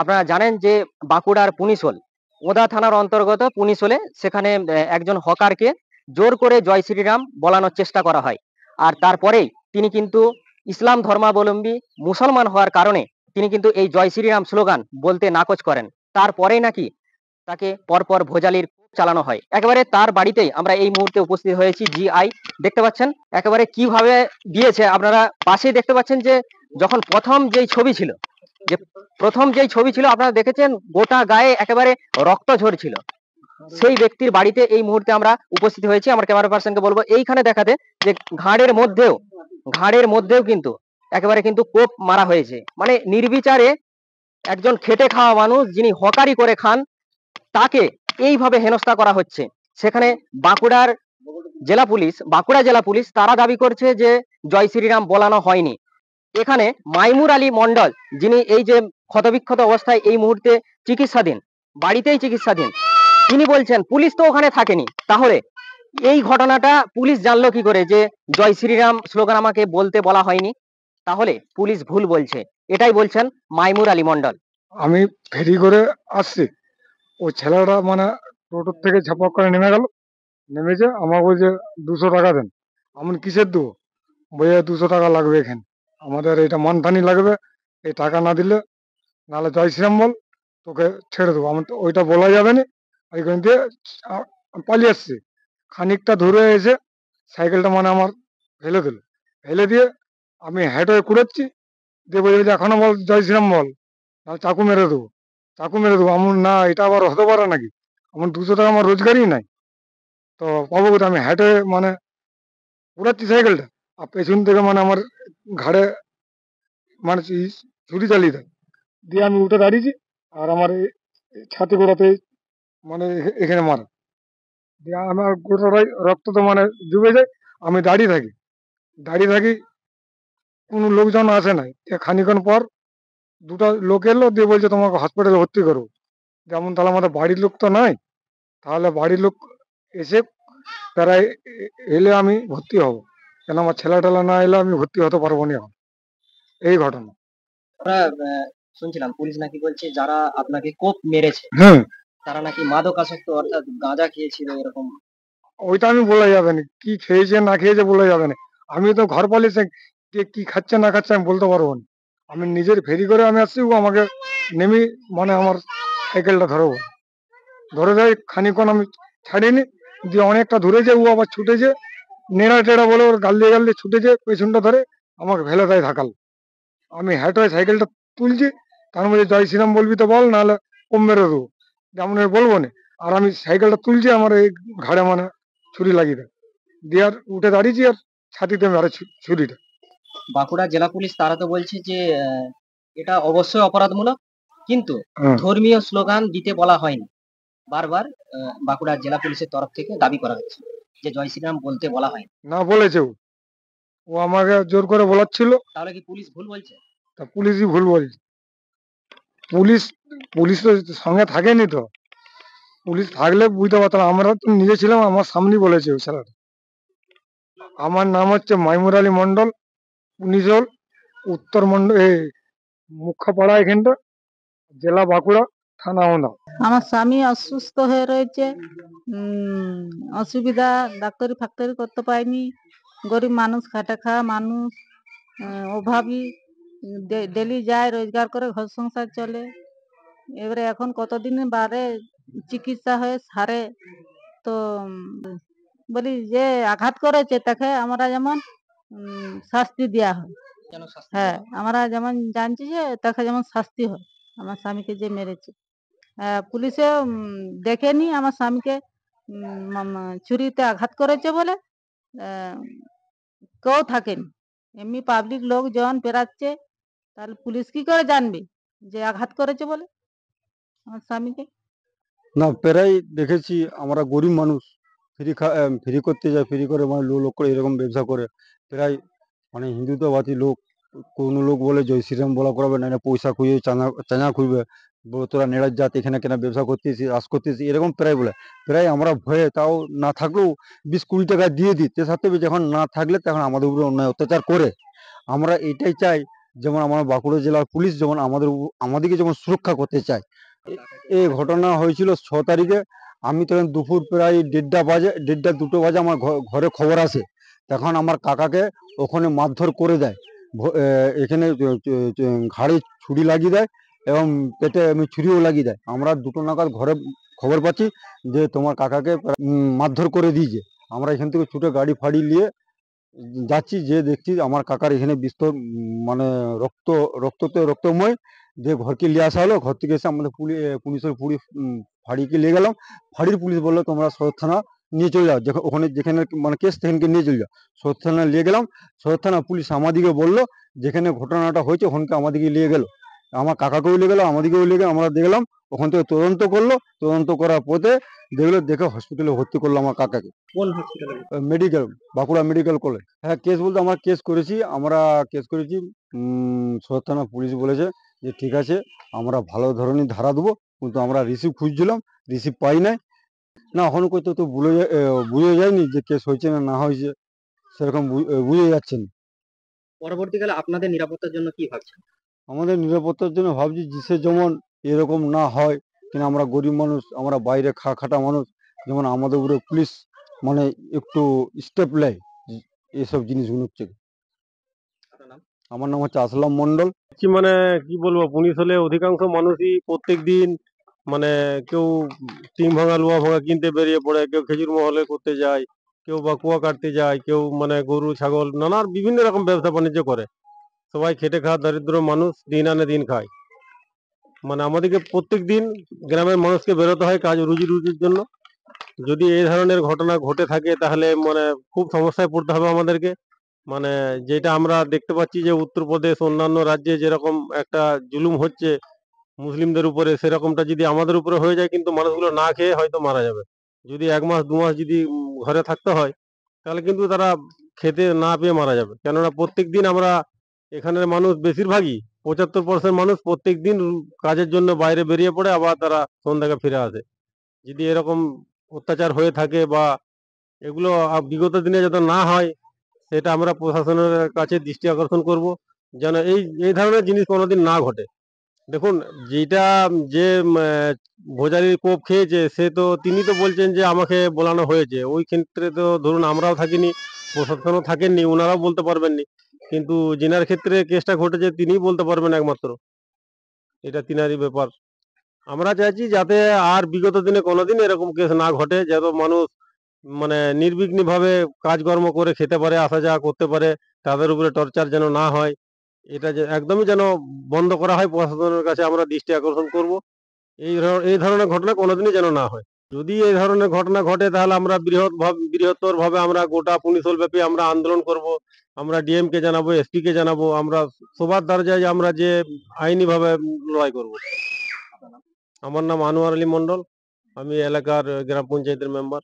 আপনারা জানেন যে বাঁকুড়ার পুনিশোল, ওদা থানার অন্তর্গত পুনিশোলে সেখানে একজন হকারকে জোর করে জয় শ্রীরাম বলানোর চেষ্টা করা হয়। আর তারপরেই তিনি কিন্তু ইসলাম ধর্মাবলম্বী মুসলমান হওয়ার কারণে তিনি কিন্তু এই জয় শ্রীরাম স্লোগান বলতে নাকচ করেন। তারপরেই নাকি তাকে পরপর ভোজালির কূপ চালানো হয়। একেবারে তার বাড়িতেই আমরা এই মুহূর্তে উপস্থিত হয়েছি। জিআই দেখতে পাচ্ছেন একেবারে কিভাবে দিয়েছে। আপনারা পাশেই দেখতে পাচ্ছেন যে যখন প্রথম যেই ছবি ছিল আপনারা দেখেছেন গোটা গায়ে একেবারে রক্ত ঝরছিল। সেই ব্যক্তির বাড়িতে এই মুহূর্তে আমরা উপস্থিত হয়েছি। আমার ক্যামেরা পার্সনকে বলবো এইখানে দেখাতে যে ঘাড়ের মধ্যেও কিন্তু একেবারে কিন্তু কোপ মারা হয়েছে। মানে নির্বিচারে একজন খেটে খাওয়া মানুষ যিনি হকারি করে খান তাকে এইভাবে হেনস্থা করা হচ্ছে। সেখানে বাঁকুড়া জেলা পুলিশ তারা দাবি করছে যে জয় শ্রীরাম বলানো হয়নি। এখানে মাইমুর আলী মন্ডল, যিনি এই যে ক্ষতবিক্ষত অবস্থায় এই মুহূর্তে বাড়িতেই চিকিৎসাধীন, তিনি বলছেন পুলিশ তো ওখানে থাকেনি। তাহলে এই ঘটনাটা পুলিশ জানলো কি করে যে জয় শ্রীরাম স্লোগান আমাকে বলতে বলা হয়নি? তাহলে পুলিশ ভুল বলছে, এটাই বলছেন মাইমুর আলী মন্ডল। আমি ফেরি করে আসছি, ওই ছেলেটা মানে টোটোর থেকে ঝাপক করে নেমে গেল। নেমেছে আমাকে বলছে 200 টাকা দেন। আমি কিসের দেবো? বলছে 200 টাকা লাগবে, এখানে আমাদের এটা মানধানি লাগবে, এই টাকা না দিলে নাহলে জয় শ্রীরাম বল, তোকে ছেড়ে দেবো। আমি তো ওইটা বলা যাবে না। ওইখান দিয়ে পালিয়ে আসছি। খানিকটা ধরে এসে সাইকেলটা মানে আমার ফেলে দিল। ফেলে দিয়ে আমি হেঁট হয়ে কুড়াচ্ছি, দিয়ে বলছে যে এখনো বল জয় শ্রীরাম বল, নাহলে চাকু মেরে দেবো। আমার না, এটা আবার হতে পারে নাকি? আমার 200 টাকা আমার রোজগারই নাই, তো পাবো কোথায়? আমি হেঁটে মানে উড়াচ্ছি সাইকেলটা, আর পেছন থেকে মানে আমার ঘাড়ে মানে ছুরি চালিয়ে দেয়। দিয়ে আমি উঠে দাঁড়িয়েছি, আর আমার এই ছাতি গোড়াতে মানে এখানে মারা। দিয়ে আমার গোটাটাই রক্ত তো মানে ডুবে যায়। আমি দাঁড়িয়ে থাকি, কোনো লোকজন আসে নাই। খানিক্ষণ পর দুটো লোক এলো, দিয়ে বলছে তোমাকে হসপিটালে ভর্তি করবো। যেমন তাহলে আমাদের বাড়ির লোক তো নাই, তাহলে বাড়ির লোক এসে প্রায় এলে আমি ভর্তি হব, কেন আমার ছেলে না এলে আমি ভর্তি হতে পারবো না এখন। এই ঘটনা। আমরা শুনছিলাম পুলিশ নাকি বলছে যারা আপনাকে কোপ মেরেছে হ্যাঁ, তারা নাকি মাদকাসক্ত অর্থাৎ গাঁজা খেয়েছিল এরকম। ওইটা আমি বলা যাবে না, কি খেয়েছে না খেয়েছে বলা যাবে না। আমি তো ঘর পালিয়েছে, কে কি খাচ্ছে না খাচ্ছে আমি বলতে পারবো না। আমি নিজের ফেরি করে আমি আসছি, ও আমাকে নেমে মানে আমার সাইকেলটা ধরে দেয়। খানিকক্ষণ আমি ছাড়িনি, দিয়ে অনেকটা ধরেছে, ও আবার ছুটেছে, নেড়া টেড়া বলে ওর গাল দিয়ে ছুটেছে, পেছনটা ধরে আমাকে ফেলে দেয় ধাকাল। আমি হ্যাট হয়ে সাইকেলটা তুলছি, তার মধ্যে জয় শ্রীরাম বলবি তো বল, নাহলে কম মেরে দেবো। যেমন বলবো না। আর আমি সাইকেলটা তুলছি, আমার এই ঘাড়ে মানে ছুরি লাগিয়ে দেয়। দিয়ে আর উঠে দাঁড়িয়েছি, আর ছাতিতে মারে ছুরিটা। বাঁকুড়া জেলা পুলিশ তারা তো বলছে যে এটা অবশ্যই অপরাধমূলক, কিন্তু হ্যাঁ, ধর্মীয় স্লোগান দিতে বলা হয়নি। বারবার বাঁকুড়া জেলা পুলিশের তরফ থেকে দাবি করা হচ্ছে যে জয় শ্রীরাম বলতে বলা হয়নি। না বলেছে ও, ও আমাকে জোর করে বলাচ্ছিল। তাহলে কি পুলিশ ভুল বলছে? তা পুলিশই ভুল বলছে। পুলিশ পুলিশ তো সঙ্গে থাকেনি তো। পুলিশ থাকলে বুঝতে পারতাম। আমরা তো নিজে ছিলাম, আমার সামনেই বলেছে ওই ছেলেটা। আমার নাম হচ্ছে মাইমুর আলী মন্ডল, পুনিশল, উত্তর মন্ডল, মুখ্যপাড়া, এখানটা জেলা বাঁকুড়া, থানা ওদা। আমার স্বামী অসুস্থ হয়ে রয়েছে, অসুবিধা, ডাক্তারি ফাক্তারি করতে পারিনি, গরিব মানুষ, খাটা খাওয়া মানুষ, অভাবী, ডেলি যায় রোজগার করে, ঘর সংসার চলে। এবারে এখন কতদিন বারে চিকিৎসা হয়ে সারে, তো বলি যে আঘাত করেছে তাকে আমরা যেমন শাস্তি দেওয়া হয়। হ্যাঁ, আমরা যেমন জানছি যে তাকে যেমন শাস্তি হয়, আমার স্বামীকে যে মেরেছে। পুলিশে দেখেনি আমার স্বামীকে ছুরিতে আঘাত করেছে বলে, কেউ থাকেনি। এমনি পাবলিক লোকজন পেরাচ্ছে, তাহলে পুলিশ কি করে জানবে যে আঘাত করেছে বলে আমার স্বামীকে? না, প্রায় দেখেছি আমরা গরিব মানুষ ফ্রি করতে যাই, ফ্রি করে মানে লোক করে এরকম ব্যবসা করে। প্রায় মানে হিন্দুত্ববাদী লোক, কোনো লোক বলে জয় শ্রীরাম বলা করাবে না, পয়সা খুঁজে চাঁদা খুঁজবে, তোরা নেড়ার জাত এখানে কেন ব্যবসা করতেছি, আস করতেছি, এরকম প্রায় বলে। প্রায় আমরা ভয়ে তাও না থাকলেও 20-20 টাকা দিয়ে দিই, তে সাথে যখন না থাকলে তখন আমাদের উপরে অন্যায় অত্যাচার করে। আমরা এটাই চাই যেমন আমার বাঁকুড়া জেলার পুলিশ যেমন আমাদেরকে যেমন সুরক্ষা করতে চায়। এই ঘটনা হয়েছিল 6 তারিখে। আমি তখন দুপুর প্রায় 1:30 2টো বাজে আমার ঘরে খবর আসে। তখন আমার কাকাকে ওখানে মারধর করে দেয়, এখানে ঘাড়ে ছুরি লাগিয়ে দেয় এবং পেটে এমনি ছুরিও লাগিয়ে দেয়। আমরা 2টো নাগাদ ঘরে খবর পাচ্ছি যে তোমার কাকাকে মারধর করে দিয়েছে। আমরা এখান থেকে ছুটে গাড়ি ফাড়ি নিয়ে যাচ্ছি, যে দেখছি আমার কাকার এখানে বিস্তর মানে রক্তময়, যে ঘরকে নিয়ে আসা হলো। ঘর থেকে এসে আমাদের পুলিশের ফাঁড়িকে নিয়ে গেলাম। ফাঁড়ির পুলিশ বললো তোমরা সদর থানা নিয়ে চলে যাও, ওখানে যেখানে মানে কেস সেখানকে নিয়ে চলে যাও। সদর থানা নিয়ে গেলাম। সদর থানা পুলিশ আমাদিকে বললো যেখানে ঘটনাটা হয়েছে ওখানকে আমাদেরকে নিয়ে গেল, আমার কাকাকেও নিয়ে গেলো, আমাদেরকেও নিয়ে গেলো। আমরা দেখলাম ওখান থেকে তদন্ত করলো। তদন্ত করার পথে দেখে হসপিটালে ভর্তি করলো আমার কাকাকে। কোন হসপিটালে? Medical, Bankura medical college. হ্যাঁ, কেস বলতে আমরা কেস করেছি। সদর থানা পুলিশ বলেছে যে ঠিক আছে, আমরা ভালো ধরনের ধারা দেবো, কিন্তু আমরা রিসিভ খুঁজছিলাম, রিসিভ পাই নাই। না এখনো তো বুঝে যায়নি যে কেস হয়েছে না হয়েছে, সেরকম বুঝে যাচ্ছে না। পরবর্তীকালে আপনাদের নিরাপত্তার জন্য কি ভাবছেন? আমাদের নিরাপত্তার জন্য ভাবছি যে যেমন এরকম না হয়, কিনা আমরা গরিব মানুষ, আমরা বাইরে খাটা মানুষ, যেমন আমাদের উপরে পুলিশ মানে একটু স্টেপ নেয় এসব জিনিসগুলো হচ্ছে। আপনার নাম? আমার নাম হচ্ছে আসলাম মন্ডল। মানে কি বলবো, পুলিশ হলে অধিকাংশ মানুষই প্রত্যেক দিন মানে কেউ টিং ভাঙা লোহা ভাঙা কিনতে বেরিয়ে পড়ে, কেউ খেজুর মহলে করতে যায়, কেউ বা কুয়া কাটতে যায়, কেউ মানে গরু ছাগল নানান বিভিন্ন রকম ব্যবসা বাণিজ্য করে। সবাই খেটে খাওয়া দরিদ্র মানুষ, দিন আনে দিন খায়। মানে আমাদেরকে প্রত্যেক দিন গ্রামের মানুষকে বেরোতে হয় কাজ রুজির জন্য। যদি এই ধরনের ঘটনা ঘটে থাকে তাহলে মানে খুব সমস্যায় পড়তে হবে আমাদেরকে। মানে যেটা আমরা দেখতে পাচ্ছি যে উত্তরপ্রদেশ অন্যান্য রাজ্যে যেরকম একটা জুলুম হচ্ছে মুসলিমদের উপরে, সেরকমটা যদি আমাদের উপরে হয়ে যায় কিন্তু মানুষগুলো না খেয়ে হয়তো মারা যাবে। যদি 1 মাস 2 মাস যদি ঘরে থাকতে হয় তাহলে কিন্তু তারা খেতে না পেয়ে মারা যাবে। কেননা প্রত্যেক দিন আমরা এখানের মানুষ বেশিরভাগই 75% মানুষ প্রত্যেক দিন কাজের জন্য বাইরে বেরিয়ে পড়ে, আবার তারা সন্ধ্যাকে ফিরে আসে। যদি এরকম অত্যাচার হয়ে থাকে বা এগুলো বিগত দিনে যাতে না হয়, সেটা আমরা প্রশাসনের কাছে দৃষ্টি আকর্ষণ করব, যেন এই ধরনের জিনিস কোনোদিন না ঘটে। দেখুন, যেটা যে ভোজালির কোপ খেয়েছে তিনি তো বলছেন যে আমাকে বলানো হয়েছে। ওই ক্ষেত্রে তো ধরুন আমরাও থাকিনি, প্রশাসনও থাকেননি, ওনারাও বলতে পারবেননি। কিন্তু যিনার ক্ষেত্রে কেসটা ঘটেছে তিনিই বলতে পারবেন একমাত্র। এটা তিনারই ব্যাপার। আমরা চাইছি যাতে আর বিগত দিনে কোনোদিন এরকম কেস না ঘটে, যাতে মানুষ মানে নির্বিঘ্নে ভাবে কাজকর্ম করে খেতে পারে, আসা যাওয়া করতে পারে, তাদের উপরে টর্চার যেন না হয়। এটা যে একদমই যেন বন্ধ করা হয়, প্রশাসনের কাছে আমরা দৃষ্টি আকর্ষণ করব। এই ধরনের ঘটনা কোনোদিনই যেন না হয়। যদি এই ধরনের ঘটনা ঘটে তাহলে আমরা বৃহত্তর ভাবে আমরা গোটা পুলিশল ব্যাপী আমরা আন্দোলন করব। আমরা ডিএম কে জানাবো, এসপি কে জানাবো, আমরা সবার দরজায় আমরা যে আইনি ভাবে লড়াই করব। আমার নাম আনোয়ার আলী মন্ডল, আমি এলাকার গ্রাম পঞ্চায়েতের মেম্বার।